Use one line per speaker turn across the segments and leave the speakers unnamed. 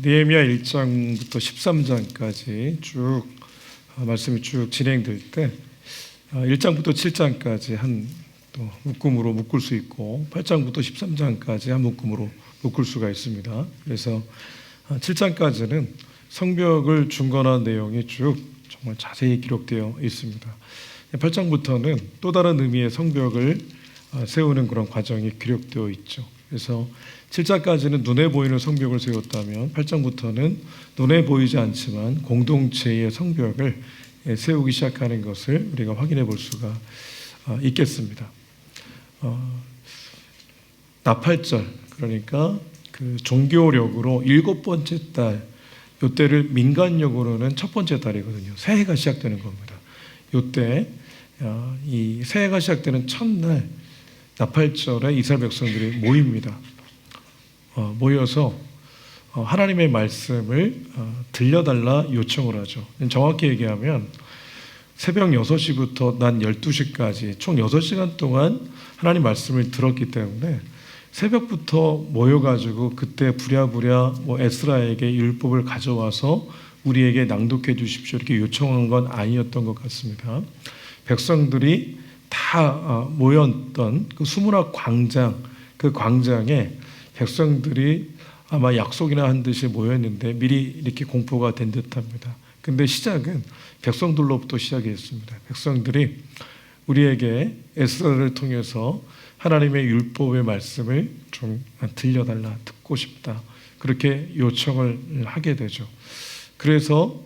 느헤미야 1장부터 13장까지 쭉 말씀이 쭉 진행될 때 1장부터 7장까지 한 또 묶음으로 묶을 수 있고 8장부터 13장까지 한 묶음으로 묶을 수가 있습니다. 그래서 7장까지는 성벽을 중건한 내용이 쭉 정말 자세히 기록되어 있습니다. 8장부터는 또 다른 의미의 성벽을 세우는 그런 과정이 기록되어 있죠. 그래서 7장까지는 눈에 보이는 성벽을 세웠다면 8장부터는 눈에 보이지 않지만 공동체의 성벽을 세우기 시작하는 것을 우리가 확인해 볼 수가 있겠습니다. 나팔절, 그러니까 그 종교력으로 7번째 달, 이때를 민간력으로는 첫 번째 달이거든요. 새해가 시작되는 겁니다. 이때 이 새해가 시작되는 첫날 나팔절에 이스라엘 백성들이 모입니다. 모여서 하나님의 말씀을 들려달라 요청을 하죠. 정확히 얘기하면 새벽 6시부터 낮 12시까지 총 6시간 동안 하나님 말씀을 들었기 때문에 새벽부터 모여가지고 그때 부랴부랴 에스라에게 율법을 가져와서 우리에게 낭독해 주십시오 이렇게 요청한 건 아니었던 것 같습니다. 백성들이 다 모였던 그 수문학 광장, 그 광장에 백성들이 아마 약속이나 한 듯이 모였는데 미리 이렇게 공포가 된 듯합니다. 근데 시작은 백성들로부터 시작했습니다. 백성들이 우리에게 에스라를 통해서 하나님의 율법의 말씀을 좀 들려달라, 듣고 싶다, 그렇게 요청을 하게 되죠. 그래서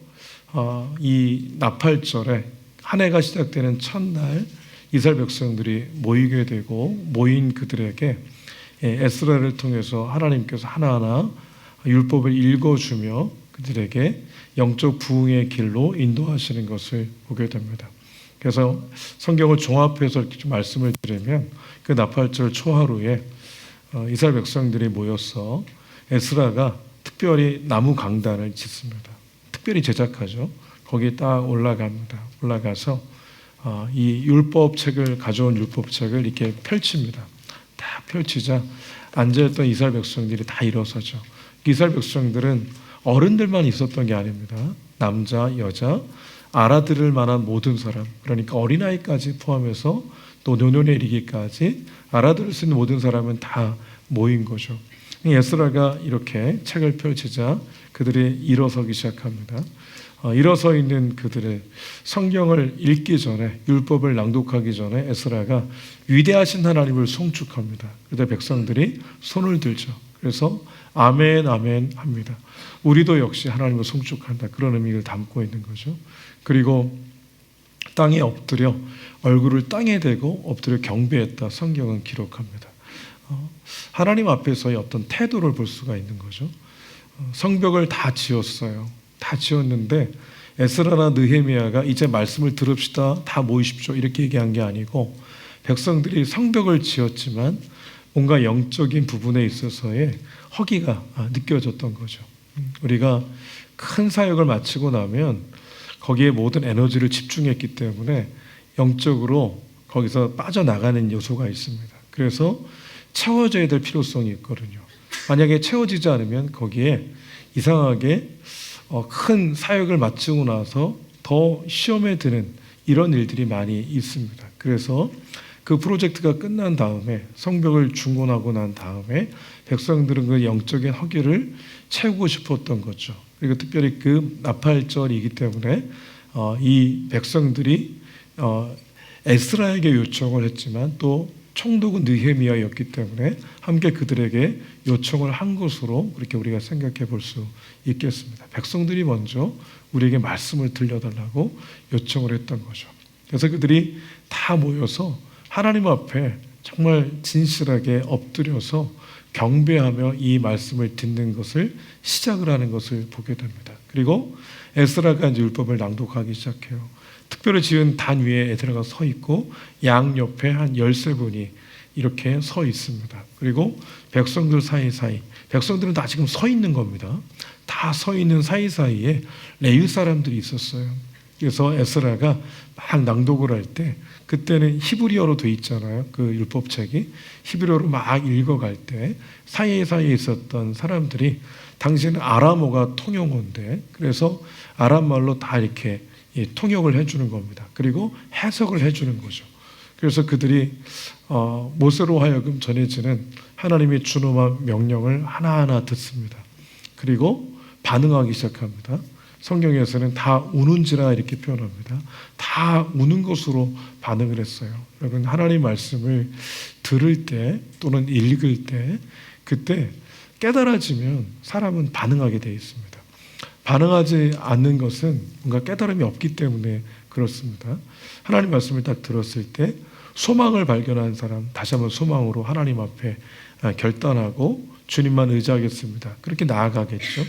이 나팔절에 한 해가 시작되는 첫날 이스라엘 백성들이 모이게 되고 모인 그들에게 에스라를 통해서 하나님께서 하나하나 율법을 읽어주며 그들에게 영적 부흥의 길로 인도하시는 것을 보게 됩니다. 그래서 성경을 종합해서 이렇게 좀 말씀을 드리면 그 나팔절 초하루에 이스라엘 백성들이 모여서 에스라가 특별히 나무 강단을 짓습니다. 특별히 제작하죠. 거기에 딱 올라갑니다. 올라가서 이 율법책을 가져온 율법책을 이렇게 펼칩니다. 다 펼치자 앉아있던 이스라엘 백성들이 다 일어서죠. 이스라엘 백성들은 어른들만 있었던 게 아닙니다. 남자, 여자, 알아들을 만한 모든 사람, 그러니까 어린아이까지 포함해서 또 노년에 이르기까지 알아들을 수 있는 모든 사람은 다 모인 거죠. 에스라가 이렇게 책을 펼치자 그들이 일어서기 시작합니다. 일어서 있는 그들의 성경을 읽기 전에, 율법을 낭독하기 전에 에스라가 위대하신 하나님을 송축합니다. 그때 백성들이 손을 들죠. 그래서 아멘 아멘 합니다. 우리도 역시 하나님을 송축한다, 그런 의미를 담고 있는 거죠. 그리고 땅에 엎드려 얼굴을 땅에 대고 엎드려 경배했다, 성경은 기록합니다. 하나님 앞에서의 어떤 태도를 볼 수가 있는 거죠. 성벽을 다 지었어요. 다 지었는데 에스라나 느헤미야가 이제 말씀을 들읍시다, 다 모이십시오 이렇게 얘기한 게 아니고 백성들이 성벽을 지었지만 뭔가 영적인 부분에 있어서의 허기가 느껴졌던 거죠. 우리가 큰 사역을 마치고 나면 거기에 모든 에너지를 집중했기 때문에 영적으로 거기서 빠져나가는 요소가 있습니다. 그래서 채워져야 될 필요성이 있거든요. 만약에 채워지지 않으면 거기에 이상하게 큰 사역을 마치고 나서 더 시험에 드는 이런 일들이 많이 있습니다. 그래서 그 프로젝트가 끝난 다음에, 성벽을 중건하고 난 다음에 백성들은 그 영적인 허기를 채우고 싶었던 거죠. 그리고 특별히 그 나팔절이기 때문에 이 백성들이 에스라에게 요청을 했지만 또 총독은 느헤미야였기 때문에 함께 그들에게 요청을 한 것으로 그렇게 우리가 생각해 볼 수 있겠습니다. 백성들이 먼저 우리에게 말씀을 들려달라고 요청을 했던 거죠. 그래서 그들이 다 모여서 하나님 앞에 정말 진실하게 엎드려서 경배하며 이 말씀을 듣는 것을 시작을 하는 것을 보게 됩니다. 그리고 에스라가 이제 율법을 낭독하기 시작해요. 특별히 지은 단 위에 에스라가 서 있고 양 옆에 한 13분이 이렇게 서 있습니다. 그리고 백성들 사이사이, 백성들은 다 지금 서 있는 겁니다. 다 서 있는 사이사이에 레위 사람들이 있었어요. 그래서 에스라가 막 낭독을 할 때 그때는 히브리어로 돼 있잖아요. 그 율법책이 히브리어로 막 읽어갈 때 사이에 있었던 사람들이 당시에는 아람어가 통용어인데 그래서 아람 말로 다 이렇게 통역을 해주는 겁니다. 그리고 해석을 해주는 거죠. 그래서 그들이 모세로 하여금 전해지는 하나님의 준엄한 명령을 하나하나 듣습니다. 그리고 반응하기 시작합니다. 성경에서는 다 우는지라 이렇게 표현합니다. 다 우는 것으로 반응을 했어요. 여러분, 하나님 말씀을 들을 때 또는 읽을 때 그때 깨달아지면 사람은 반응하게 되어 있습니다. 반응하지 않는 것은 뭔가 깨달음이 없기 때문에 그렇습니다. 하나님 말씀을 딱 들었을 때 소망을 발견한 사람, 다시 한번 소망으로 하나님 앞에 결단하고 주님만 의지하겠습니다. 그렇게 나아가겠죠.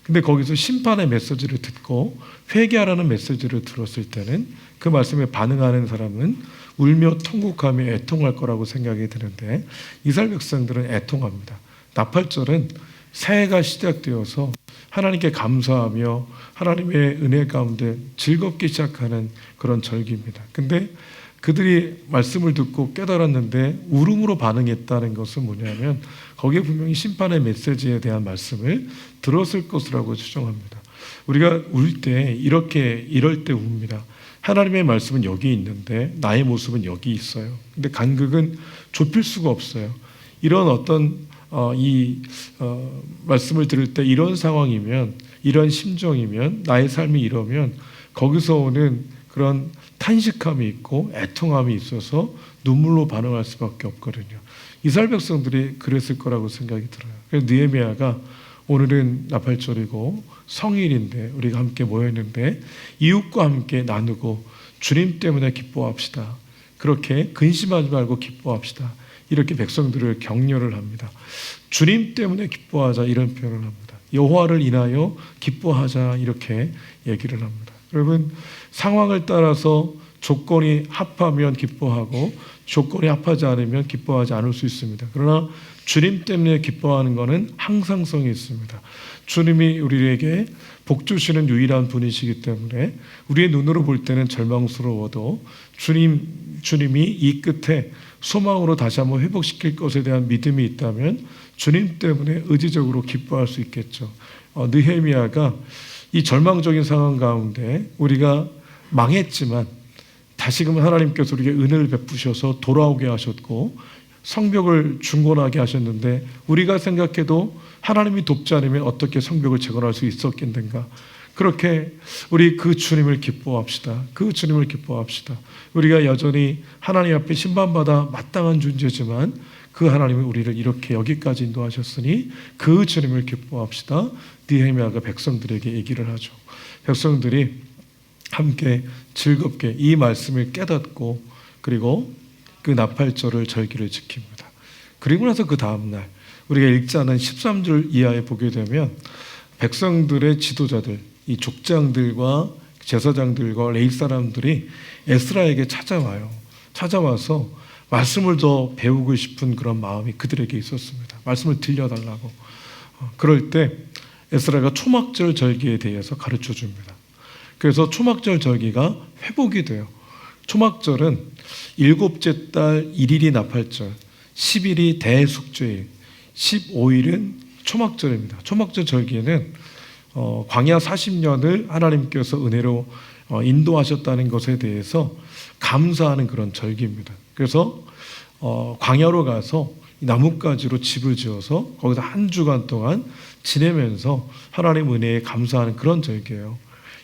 근데 거기서 심판의 메시지를 듣고 회개하라는 메시지를 들었을 때는 그 말씀에 반응하는 사람은 울며 통곡하며 애통할 거라고 생각이 드는데 이스라엘 백성들은 애통합니다. 나팔절은 새해가 시작되어서 하나님께 감사하며 하나님의 은혜 가운데 즐겁게 시작하는 그런 절기입니다. 근데 그들이 말씀을 듣고 깨달았는데 울음으로 반응했다는 것은 뭐냐면 거기에 분명히 심판의 메시지에 대한 말씀을 들었을 것이라고 추정합니다. 우리가 울 때 이럴 때 웁니다. 하나님의 말씀은 여기 있는데 나의 모습은 여기 있어요. 근데 간극은 좁힐 수가 없어요. 이런 어떤 말씀을 들을 때 이런 상황이면 이런 심정이면 나의 삶이 이러면 거기서 오는 그런 탄식함이 있고 애통함이 있어서 눈물로 반응할 수밖에 없거든요. 이스라엘 백성들이 그랬을 거라고 생각이 들어요. 그래서 느헤미야가 오늘은 나팔절이고 성일인데 우리가 함께 모였는데 이웃과 함께 나누고 주님 때문에 기뻐합시다. 그렇게 근심하지 말고 기뻐합시다. 이렇게 백성들을 격려를 합니다. 주님 때문에 기뻐하자 이런 표현을 합니다. 여호와를 인하여 기뻐하자 이렇게 얘기를 합니다. 여러분, 상황을 따라서 조건이 합하면 기뻐하고 조건이 합하지 않으면 기뻐하지 않을 수 있습니다. 그러나 주님 때문에 기뻐하는 것은 항상성이 있습니다. 주님이 우리에게 복 주시는 유일한 분이시기 때문에 우리의 눈으로 볼 때는 절망스러워도 주님이 이 끝에 소망으로 다시 한번 회복시킬 것에 대한 믿음이 있다면 주님 때문에 의지적으로 기뻐할 수 있겠죠. 느헤미야가 이 절망적인 상황 가운데 우리가 망했지만 다시금 하나님께서 우리에게 은혜를 베푸셔서 돌아오게 하셨고 성벽을 중건하게 하셨는데 우리가 생각해도 하나님이 돕지 않으면 어떻게 성벽을 재건할 수 있었겠는가. 그렇게 우리 그 주님을 기뻐합시다. 그 주님을 기뻐합시다. 우리가 여전히 하나님 앞에 심판받아 마땅한 존재지만 그 하나님은 우리를 이렇게 여기까지 인도하셨으니 그 주님을 기뻐합시다. 느헤미야가 백성들에게 얘기를 하죠. 백성들이 함께 즐겁게 이 말씀을 깨닫고 그리고 그 나팔절을 절기를 지킵니다. 그리고 나서 그 다음날 우리가 읽지 않은 13절 이하에 보게 되면 백성들의 지도자들, 이 족장들과 제사장들과 레위 사람들이 에스라에게 찾아와요. 찾아와서 말씀을 더 배우고 싶은 그런 마음이 그들에게 있었습니다. 말씀을 들려달라고. 그럴 때 에스라가 초막절 절기에 대해서 가르쳐 줍니다. 그래서 초막절 절기가 회복이 돼요. 초막절은 7째 달 1일이 나팔절, 10일이 대속죄일, 15일은 초막절입니다. 초막절 절기에는 광야 40년을 하나님께서 은혜로 인도하셨다는 것에 대해서 감사하는 그런 절기입니다. 그래서 광야로 가서 나뭇가지로 집을 지어서 거기서 한 주간 동안 지내면서 하나님 은혜에 감사하는 그런 절기예요.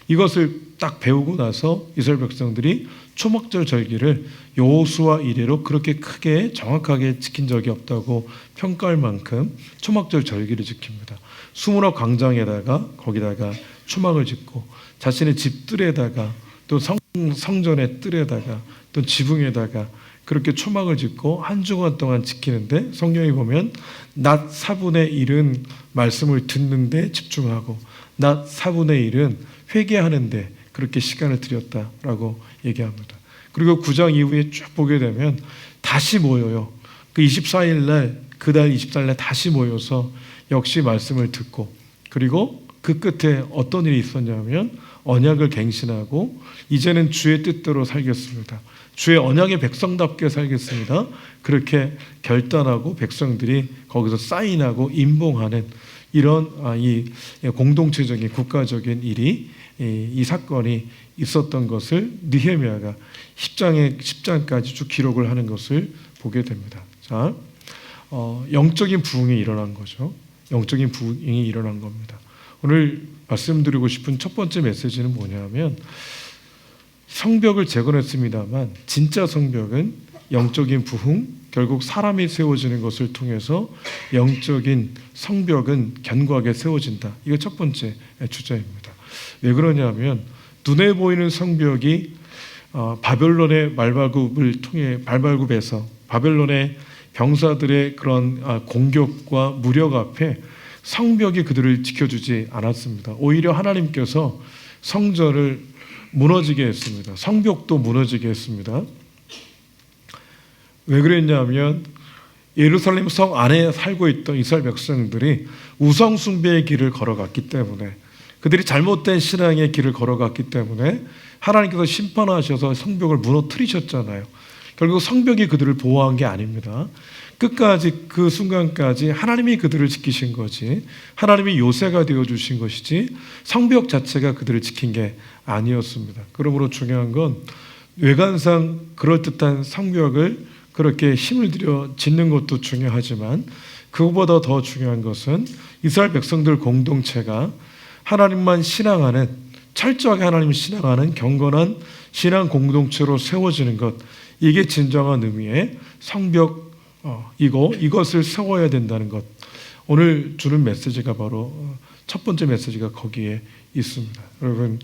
이것을 딱 배우고 나서 이스라엘 백성들이 초막절 절기를 여호수아 이래로 그렇게 크게 정확하게 지킨 적이 없다고 평가할 만큼 초막절 절기를 지킵니다. 수문화 광장에다가 거기다가 초막을 짓고 자신의 집들에다가 또 성전의 뜰에다가 또 지붕에다가 그렇게 초막을 짓고 한 주간 동안 지키는데 성경에 보면 낮 4분의 1은 말씀을 듣는데 집중하고 낮 4분의 1은 회개하는데 그렇게 시간을 들였다라고 얘기합니다. 그리고 9장 이후에 쭉 보게 되면 다시 모여요. 그 24일 날, 그달 24일 날 다시 모여서 역시 말씀을 듣고 그리고 그 끝에 어떤 일이 있었냐면 언약을 갱신하고 이제는 주의 뜻대로 살겠습니다. 주의 언약의 백성답게 살겠습니다. 그렇게 결단하고 백성들이 거기서 사인하고 임봉하는 이런 이 공동체적인 국가적인 일이 이 사건이 있었던 것을 느헤미야가 10장까지 쭉 기록을 하는 것을 보게 됩니다. 자, 영적인 부흥이 일어난 거죠. 영적인 부흥이 일어난 겁니다. 오늘 말씀드리고 싶은 첫 번째 메시지는 뭐냐면 성벽을 재건했습니다만 진짜 성벽은 영적인 부흥, 결국 사람이 세워지는 것을 통해서 영적인 성벽은 견고하게 세워진다. 이거 첫 번째 주제입니다. 왜 그러냐면 눈에 보이는 성벽이 바벨론의 말발굽에서 바벨론의 병사들의 그런 공격과 무력 앞에 성벽이 그들을 지켜주지 않았습니다. 오히려 하나님께서 성전을 무너지게 했습니다. 성벽도 무너지게 했습니다. 왜 그랬냐면 예루살렘 성 안에 살고 있던 이스라엘 백성들이 우상 숭배의 길을 걸어갔기 때문에, 그들이 잘못된 신앙의 길을 걸어갔기 때문에 하나님께서 심판하셔서 성벽을 무너뜨리셨잖아요. 결국 성벽이 그들을 보호한 게 아닙니다. 끝까지 그 순간까지 하나님이 그들을 지키신 거지, 하나님이 요새가 되어주신 것이지 성벽 자체가 그들을 지킨 게 아니었습니다. 그러므로 중요한 건 외관상 그럴듯한 성벽을 그렇게 힘을 들여 짓는 것도 중요하지만 그것보다 더 중요한 것은 이스라엘 백성들 공동체가 하나님만 신앙하는, 철저하게 하나님을 신앙하는 경건한 신앙 공동체로 세워지는 것, 이게 진정한 의미의 성벽 이것을 세워야 된다는 것. 오늘 주는 메시지가 바로 첫 번째 메시지가 거기에 있습니다. 여러분,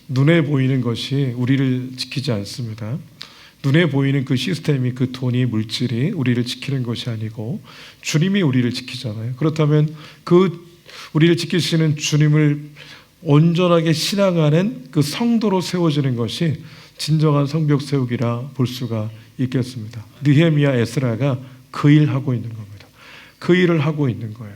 눈에 보이는 것이 우리를 지키지 않습니다. 눈에 보이는 그 시스템이, 그 돈이, 물질이 우리를 지키는 것이 아니고 주님이 우리를 지키잖아요. 그렇다면 그 우리를 지키시는 주님을 온전하게 신앙하는 그 성도로 세워지는 것이 진정한 성벽 세우기라 볼 수가 있겠습니다. 느헤미야, 에스라가 그 일을 하고 있는 겁니다. 그 일을 하고 있는 거예요.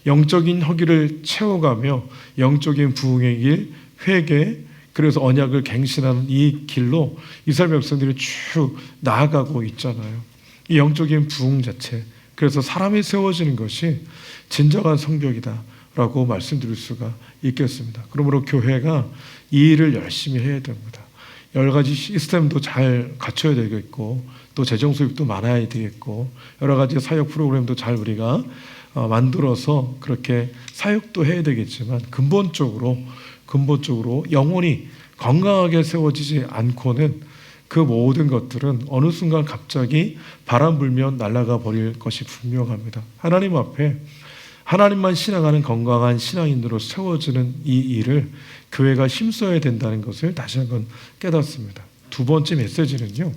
영적인 허기를 채워가며 영적인 부흥의 길, 회개, 그래서 언약을 갱신하는 이 길로 이스라엘 백성들이 쭉 나아가고 있잖아요. 이 영적인 부흥 자체, 그래서 사람이 세워지는 것이 진정한 성벽이다라고 말씀드릴 수가 있겠습니다. 그러므로 교회가 이 일을 열심히 해야 됩니다. 여러 가지 시스템도 잘 갖춰야 되겠고, 또 재정 수입도 많아야 되겠고, 여러 가지 사역 프로그램도 잘 우리가 만들어서 그렇게 사역도 해야 되겠지만 근본적으로 영혼이 건강하게 세워지지 않고는 그 모든 것들은 어느 순간 갑자기 바람 불면 날아가 버릴 것이 분명합니다. 하나님 앞에 하나님만 신앙하는 건강한 신앙인으로 세워지는 이 일을 교회가 힘써야 된다는 것을 다시 한번 깨닫습니다. 두 번째 메시지는요,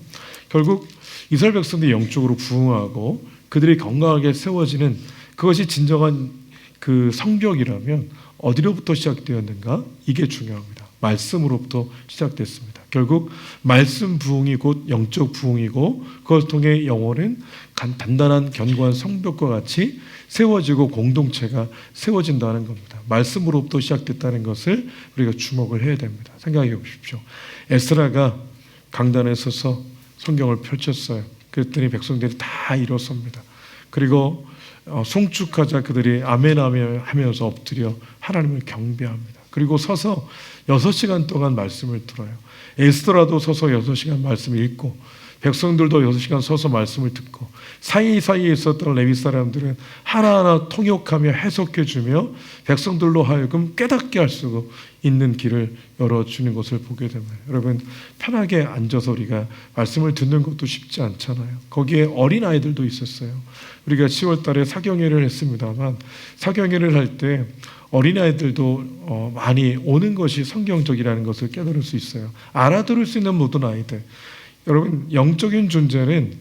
결국 이스라엘 백성들이 영적으로 부흥하고 그들이 건강하게 세워지는 그것이 진정한 그 성벽이라면 어디로부터 시작되었는가? 이게 중요합니다. 말씀으로부터 시작됐습니다. 결국 말씀 부흥이 곧 영적 부흥이고 그것을 통해 영혼은 단단한 견고한 성벽과 같이 세워지고 공동체가 세워진다는 겁니다. 말씀으로부터 시작됐다는 것을 우리가 주목을 해야 됩니다. 생각해 보십시오. 에스라가 강단에 서서 성경을 펼쳤어요. 그랬더니 백성들이 다 일어섭니다. 그리고 송축하자 그들이 아멘 아멘 하면서 엎드려 하나님을 경배합니다. 그리고 서서 6시간 동안 말씀을 들어요. 에스더라도 서서 6시간 말씀을 읽고 백성들도 6시간 서서 말씀을 듣고 사이사이에 있었던 레위 사람들은 하나하나 통역하며 해석해주며 백성들로 하여금 깨닫게 할 수 있는 길을 열어주는 것을 보게 됩니다. 여러분, 편하게 앉아서 우리가 말씀을 듣는 것도 쉽지 않잖아요. 거기에 어린아이들도 있었어요. 우리가 10월 달에 사경회를 했습니다만 사경회를 할 때 어린아이들도 많이 오는 것이 성경적이라는 것을 깨달을 수 있어요. 알아들을 수 있는 모든 아이들. 여러분, 영적인 존재는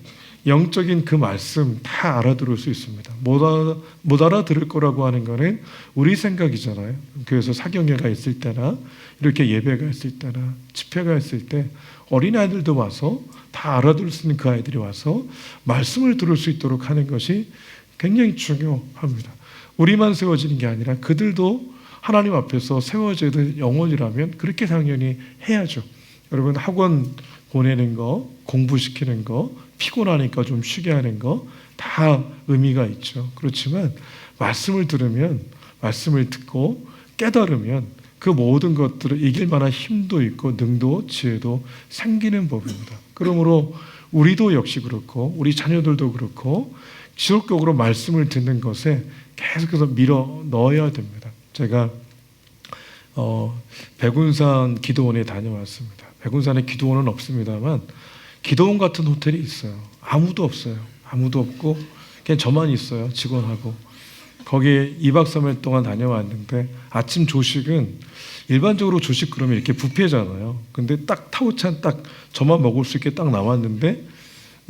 영적인 그 말씀 다 알아들을 수 있습니다. 못 알아들을 거라고 하는 거는 우리 생각이잖아요. 그래서 사경회가 있을 때나 이렇게 예배가 있을 때나 집회가 있을 때 어린아이들도 와서 다 알아들을 수 있는 그 아이들이 와서 말씀을 들을 수 있도록 하는 것이 굉장히 중요합니다. 우리만 세워지는 게 아니라 그들도 하나님 앞에서 세워져야 될 영혼이라면 그렇게 당연히 해야죠. 여러분, 학원 보내는 거, 공부시키는 거, 피곤하니까 좀 쉬게 하는 거 다 의미가 있죠. 그렇지만 말씀을 들으면, 말씀을 듣고 깨달으면 그 모든 것들을 이길 만한 힘도 있고 능도 지혜도 생기는 법입니다. 그러므로 우리도 역시 그렇고 우리 자녀들도 그렇고 지속적으로 말씀을 듣는 것에 계속해서 밀어 넣어야 됩니다. 제가 백운산 기도원에 다녀왔습니다. 백운산에 기도원은 없습니다만 기도원 같은 호텔이 있어요. 아무도 없어요. 아무도 없고 그냥 저만 있어요. 직원하고. 거기에 2박 3일 동안 다녀왔는데 아침 조식은 일반적으로 조식 그러면 이렇게 뷔페잖아요. 근데 딱 타우찬 딱 저만 먹을 수 있게 딱 나왔는데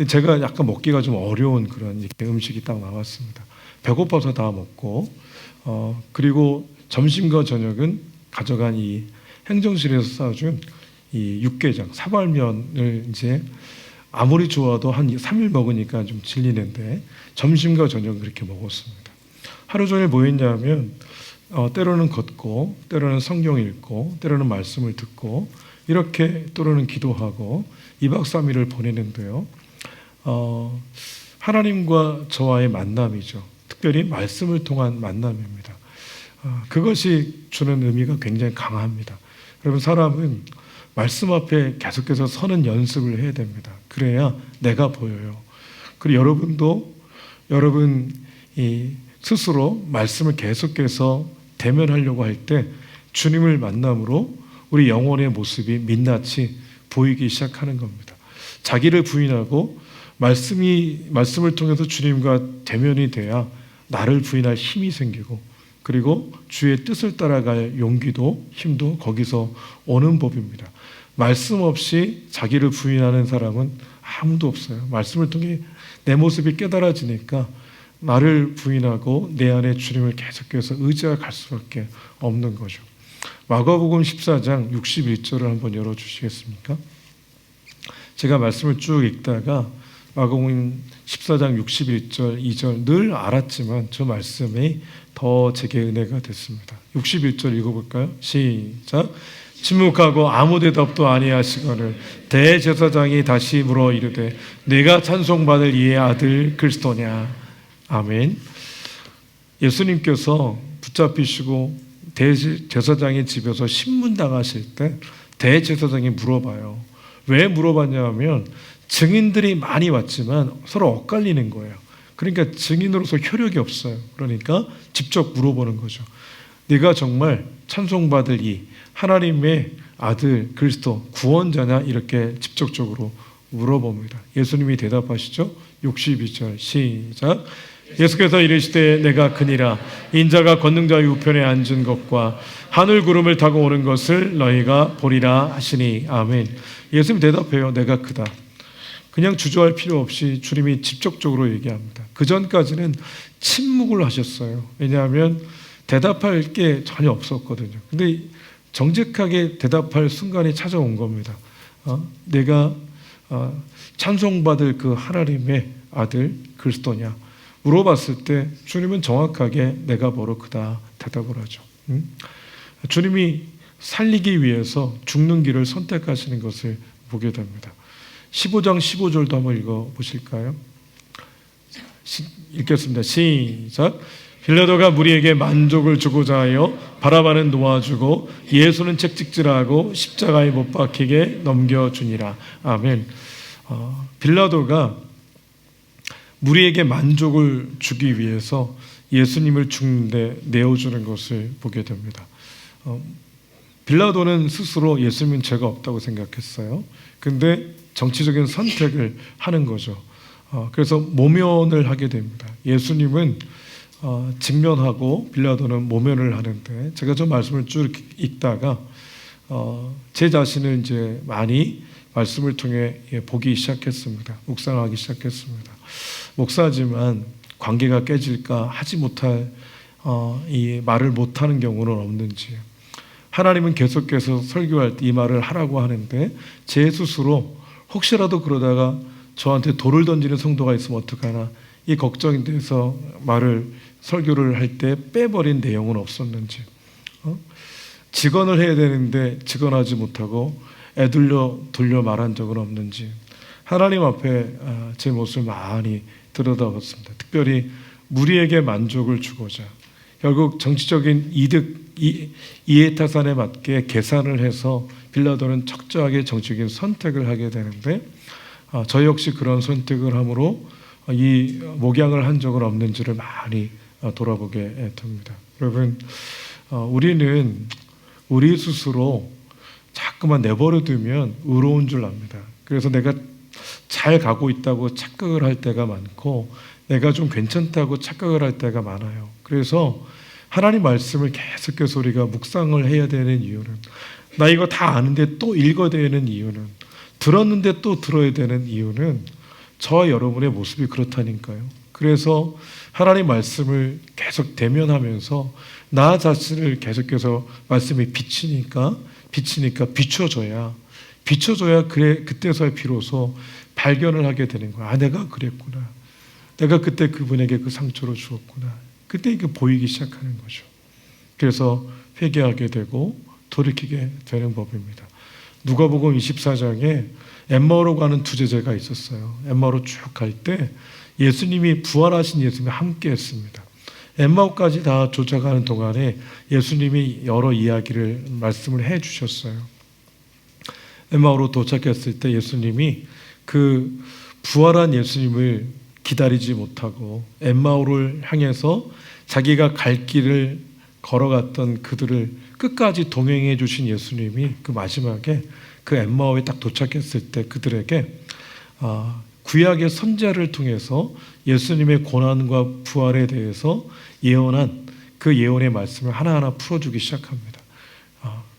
제가 약간 먹기가 좀 어려운 그런 이렇게 음식이 딱 나왔습니다. 배고파서 다 먹고 그리고 점심과 저녁은 가져간 이 행정실에서 싸준 이 육개장, 사발면을 이제 아무리 좋아도 한 3일 먹으니까 좀 질리는데 점심과 저녁은 그렇게 먹었습니다. 하루 종일 뭐 했냐면 때로는 걷고 때로는 성경 읽고 때로는 말씀을 듣고 이렇게 때로는 기도하고 2박 3일을 보내는데요. 하나님과 저와의 만남이죠. 특별히 말씀을 통한 만남입니다. 그것이 주는 의미가 굉장히 강합니다. 여러분, 사람은 말씀 앞에 계속해서 서는 연습을 해야 됩니다. 그래야 내가 보여요. 그리고 여러분도 여러분 스스로 말씀을 계속해서 대면하려고 할 때 주님을 만남으로 우리 영혼의 모습이 민낯이 보이기 시작하는 겁니다. 자기를 부인하고 말씀을 통해서 주님과 대면이 돼야 나를 부인할 힘이 생기고 그리고 주의 뜻을 따라갈 용기도 힘도 거기서 오는 법입니다. 말씀 없이 자기를 부인하는 사람은 아무도 없어요. 말씀을 통해 내 모습이 깨달아지니까 나를 부인하고 내 안에 주님을 계속해서 의지해 갈 수밖에 없는 거죠. 마가복음 14장 61절을 한번 열어주시겠습니까? 제가 말씀을 쭉 읽다가 마가복음 14장 61절 2절 늘 알았지만 저 말씀이 더 제게 은혜가 됐습니다. 61절 읽어볼까요? 시작. 침묵하고 아무 대답도 아니하시거늘 대제사장이 다시 물어 이르되 내가 찬송받을 이의 아들 그리스도냐. 아멘. 예수님께서 붙잡히시고 대제사장의 집에서 신문당하실 때 대제사장이 물어봐요. 왜 물어봤냐 하면 증인들이 많이 왔지만 서로 엇갈리는 거예요. 그러니까 증인으로서 효력이 없어요. 그러니까 직접 물어보는 거죠. 네가 정말 찬송받을 이 하나님의 아들 그리스도 구원자냐 이렇게 직접적으로 물어봅니다. 예수님이 대답하시죠. 62절 시작. 예수께서 이르시되 내가 그니라 인자가 권능자의 우편에 앉은 것과 하늘 구름을 타고 오는 것을 너희가 보리라 하시니 아멘. 예수님 대답해요. 내가 그다. 그냥 주저할 필요 없이 주님이 직접적으로 얘기합니다. 그 전까지는 침묵을 하셨어요. 왜냐하면 대답할 게 전혀 없었거든요. 근데 정직하게 대답할 순간이 찾아온 겁니다. 내가 찬송받을 그 하나님의 아들 그리스도냐 물어봤을 때 주님은 정확하게 내가 바로 그다 대답을 하죠. 주님이 살리기 위해서 죽는 길을 선택하시는 것을 보게 됩니다. 15장 15절도 한번 읽어보실까요? 읽겠습니다. 시작. 빌라도가 무리에게 만족을 주고자 하여 바라바는 놓아주고 예수는 책찍질하고 십자가에 못 박히게 넘겨주니라. 아멘. 빌라도가 무리에게 만족을 주기 위해서 예수님을 죽는데 내어주는 것을 보게 됩니다. 빌라도는 스스로 예수님은 죄가 없다고 생각했어요. 근데 정치적인 선택을 하는 거죠. 그래서 모면을 하게 됩니다. 예수님은 직면하고 빌라도는 모면을 하는데 제가 저 말씀을 쭉 읽다가 제 자신을 이제 많이 말씀을 통해 보기 시작했습니다. 묵상하기 시작했습니다. 목사지만 관계가 깨질까 하지 못할 이 말을 못하는 경우는 없는지 하나님은 계속해서 설교할 때 이 말을 하라고 하는데 제 스스로 혹시라도 그러다가 저한테 돌을 던지는 성도가 있으면 어떡하나 이 걱정이 돼서 설교를 할 때 빼버린 내용은 없었는지 직언을 해야 되는데 직언하지 못하고 돌려 말한 적은 없는지 하나님 앞에 제 모습을 많이 들여다봤습니다. 특별히 무리에게 만족을 주고자 결국 정치적인 이해타산에 맞게 계산을 해서 빌라도는 철저하게 정치적인 선택을 하게 되는데 저 역시 그런 선택을 함으로 이 목양을 한 적은 없는지를 많이 돌아보게 됩니다. 여러분, 우리는 우리 스스로 자꾸만 내버려 두면 의로운 줄 압니다. 그래서 내가 잘 가고 있다고 착각을 할 때가 많고 내가 좀 괜찮다고 착각을 할 때가 많아요. 그래서 하나님 말씀을 계속해서 우리가 묵상을 해야 되는 이유는, 나 이거 다 아는데 또 읽어야 되는 이유는, 들었는데 또 들어야 되는 이유는 저와 여러분의 모습이 그렇다니까요. 그래서 하나님 말씀을 계속 대면하면서 나 자신을 계속해서 말씀이 비치니까 비춰줘야 그래 그때서야 비로소 발견을 하게 되는 거야. 내가 그랬구나. 내가 그때 그분에게 그 상처를 주었구나. 그때 이게 보이기 시작하는 거죠. 그래서 회개하게 되고 돌이키게 되는 법입니다. 누가복음 24장에 엠마오로 가는 두 제자가 있었어요. 엠마오로 쭉 갈 때 예수님이 부활하신 예수님이 함께 했습니다. 엠마오까지 다 쫓아가는 동안에 예수님이 여러 이야기를 말씀을 해 주셨어요. 엠마오로 도착했을 때 예수님이 그 부활한 예수님을 기다리지 못하고 엠마오를 향해서 자기가 갈 길을 걸어갔던 그들을 끝까지 동행해 주신 예수님이 그 마지막에 그 엠마오에 딱 도착했을 때 그들에게 구약의 선지자를 통해서 예수님의 고난과 부활에 대해서 예언한 그 예언의 말씀을 하나하나 풀어주기 시작합니다.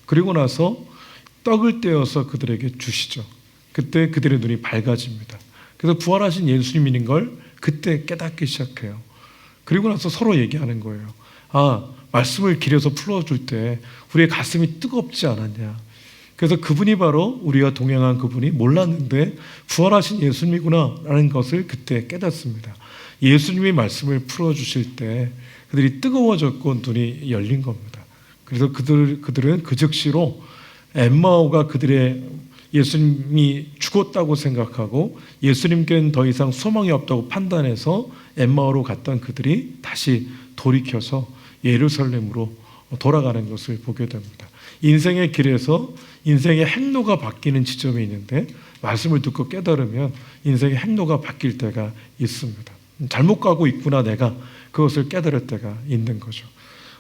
그리고 나서 떡을 떼어서 그들에게 주시죠. 그때 그들의 눈이 밝아집니다. 그래서 부활하신 예수님인 걸 그때 깨닫기 시작해요. 그리고 나서 서로 얘기하는 거예요. 말씀을 길에서 풀어줄 때 우리의 가슴이 뜨겁지 않았냐. 그래서 그분이 바로 우리가 동행한 그분이 몰랐는데 부활하신 예수님이구나 라는 것을 그때 깨닫습니다. 예수님이 말씀을 풀어주실 때 그들이 뜨거워졌고 눈이 열린 겁니다. 그래서 그들은 그 즉시로 엠마오가 그들의 예수님이 죽었다고 생각하고 예수님께는 더 이상 소망이 없다고 판단해서 엠마오로 갔던 그들이 다시 돌이켜서 예루살렘으로 돌아가는 것을 보게 됩니다. 인생의 길에서 인생의 행로가 바뀌는 지점이 있는데 말씀을 듣고 깨달으면 인생의 행로가 바뀔 때가 있습니다. 잘못 가고 있구나 내가 그것을 깨달을 때가 있는 거죠.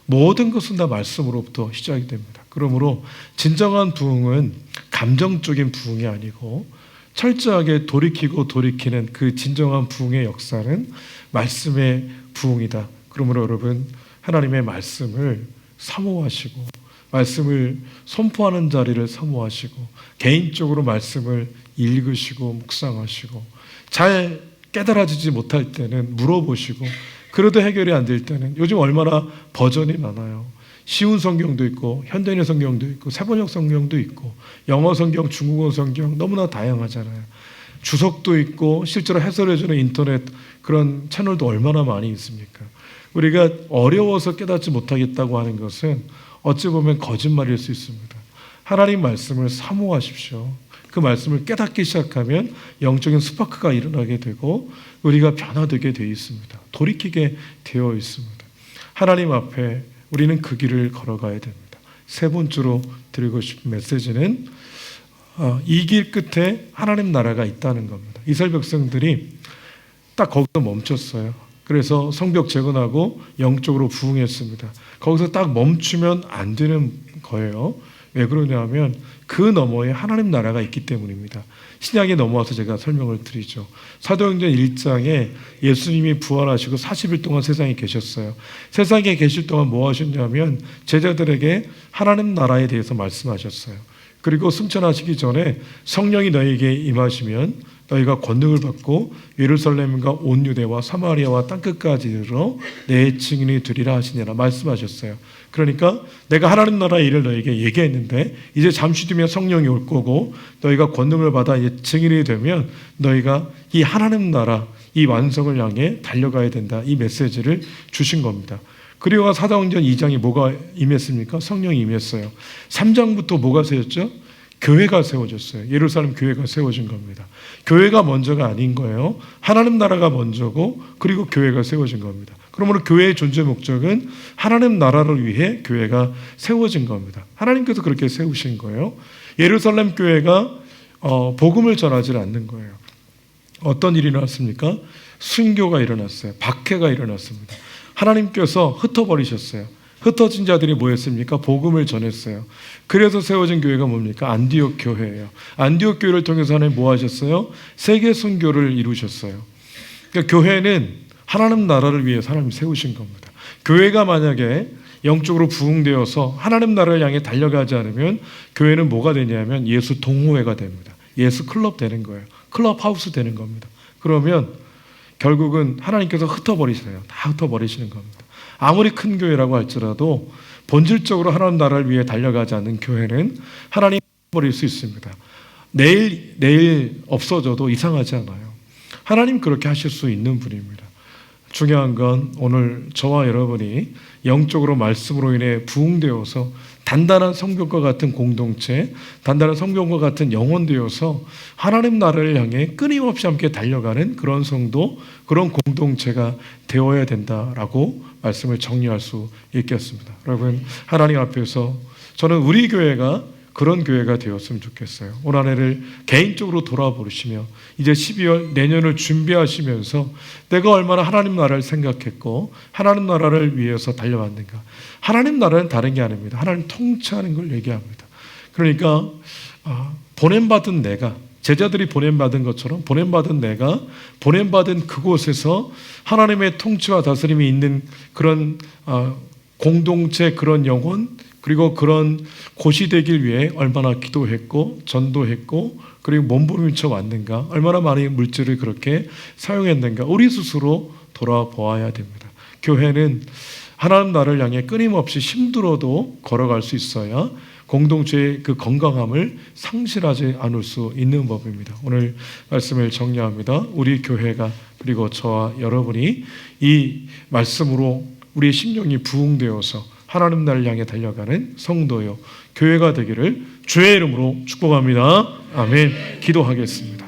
모든 것은 다 말씀으로부터 시작이 됩니다. 그러므로 진정한 부흥은 감정적인 부흥이 아니고 철저하게 돌이키는 그 진정한 부흥의 역사는 말씀의 부흥이다. 그러므로 여러분 하나님의 말씀을 사모하시고 말씀을 선포하는 자리를 사모하시고 개인적으로 말씀을 읽으시고 묵상하시고 잘 깨달아지지 못할 때는 물어보시고 그래도 해결이 안 될 때는 요즘 얼마나 버전이 많아요. 쉬운 성경도 있고 현대인의 성경도 있고 세번역 성경도 있고 영어 성경, 중국어 성경 너무나 다양하잖아요. 주석도 있고 실제로 해설해주는 인터넷 그런 채널도 얼마나 많이 있습니까? 우리가 어려워서 깨닫지 못하겠다고 하는 것은 어찌 보면 거짓말일 수 있습니다. 하나님 말씀을 사모하십시오. 그 말씀을 깨닫기 시작하면 영적인 스파크가 일어나게 되고 우리가 변화되게 되어 있습니다. 돌이키게 되어 있습니다. 하나님 앞에 우리는 그 길을 걸어가야 됩니다. 세 번째로 드리고 싶은 메시지는 이 길 끝에 하나님 나라가 있다는 겁니다. 이스라엘 백성들이 딱 거기서 멈췄어요. 그래서 성벽 재건하고 영적으로 부흥했습니다. 거기서 딱 멈추면 안 되는 거예요. 왜 그러냐면 그 너머에 하나님 나라가 있기 때문입니다. 신약에 넘어와서 제가 설명을 드리죠. 사도행전 1장에 예수님이 부활하시고 40일 동안 세상에 계셨어요. 세상에 계실 동안 뭐 하셨냐면 제자들에게 하나님 나라에 대해서 말씀하셨어요. 그리고 승천하시기 전에 성령이 너희에게 임하시면 너희가 권능을 받고 예루살렘과 온 유대와 사마리아와 땅끝까지 이르러 내 증인이 되리라 하시니라 말씀하셨어요. 그러니까 내가 하나님 나라의 일을 너희에게 얘기했는데 이제 잠시 뒤면 성령이 올 거고 너희가 권능을 받아 이제 증인이 되면 너희가 이 하나님 나라 이 완성을 향해 달려가야 된다. 이 메시지를 주신 겁니다. 그리고 사도행전 2장이 뭐가 임했습니까? 성령이 임했어요. 3장부터 뭐가 세웠죠? 교회가 세워졌어요. 예루살렘 교회가 세워진 겁니다. 교회가 먼저가 아닌 거예요. 하나님 나라가 먼저고 그리고 교회가 세워진 겁니다. 그러므로 교회의 존재 목적은 하나님 나라를 위해 교회가 세워진 겁니다. 하나님께서 그렇게 세우신 거예요. 예루살렘 교회가 복음을 전하지 않는 거예요. 어떤 일이 일어났습니까? 순교가 일어났어요. 박해가 일어났습니다. 하나님께서 흩어버리셨어요. 흩어진 자들이 뭐였습니까? 복음을 전했어요. 그래서 세워진 교회가 뭡니까? 안디옥 교회예요. 안디옥 교회를 통해서 하나님 뭐 하셨어요? 세계 선교를 이루셨어요. 그러니까 교회는 하나님 나라를 위해 하나님 세우신 겁니다. 교회가 만약에 영적으로 부흥되어서 하나님 나라를 향해 달려가지 않으면 교회는 뭐가 되냐면 예수 동호회가 됩니다. 예수 클럽 되는 거예요. 클럽 하우스 되는 겁니다. 그러면 결국은 하나님께서 흩어버리세요. 다 흩어버리시는 겁니다. 아무리 큰 교회라고 할지라도 본질적으로 하나님 나라를 위해 달려가지 않는 교회는 하나님 버릴 수 있습니다. 내일 없어져도 이상하지 않아요. 하나님 그렇게 하실 수 있는 분입니다. 중요한 건 오늘 저와 여러분이 영적으로 말씀으로 인해 부흥되어서 단단한 성경과 같은 공동체, 단단한 성경과 같은 영혼 되어서 하나님 나라를 향해 끊임없이 함께 달려가는 그런 성도, 그런 공동체가 되어야 된다라고 말씀을 정리할 수 있겠습니다. 여러분, 하나님 앞에서 저는 우리 교회가 그런 교회가 되었으면 좋겠어요. 올 한 해를 개인적으로 돌아보시며 이제 12월 내년을 준비하시면서 내가 얼마나 하나님 나라를 생각했고 하나님 나라를 위해서 달려왔는가. 하나님 나라는 다른 게 아닙니다. 하나님 통치하는 걸 얘기합니다. 그러니까 보냄받은 내가, 제자들이 보냄받은 것처럼 보냄받은 내가 보냄받은 그곳에서 하나님의 통치와 다스림이 있는 그런 공동체, 그런 영혼, 그리고 그런 곳이 되길 위해 얼마나 기도했고 전도했고 그리고 몸부림쳐 왔는가, 얼마나 많은 물질을 그렇게 사용했는가, 우리 스스로 돌아보아야 됩니다. 교회는 하나님 나라를 향해 끊임없이 힘들어도 걸어갈 수 있어야 공동체의 그 건강함을 상실하지 않을 수 있는 법입니다. 오늘 말씀을 정리합니다. 우리 교회가, 그리고 저와 여러분이 이 말씀으로 우리의 심령이 부흥되어서 하나님 나라를 향해 달려가는 성도요 교회가 되기를 주의 이름으로 축복합니다. 아멘. 기도하겠습니다.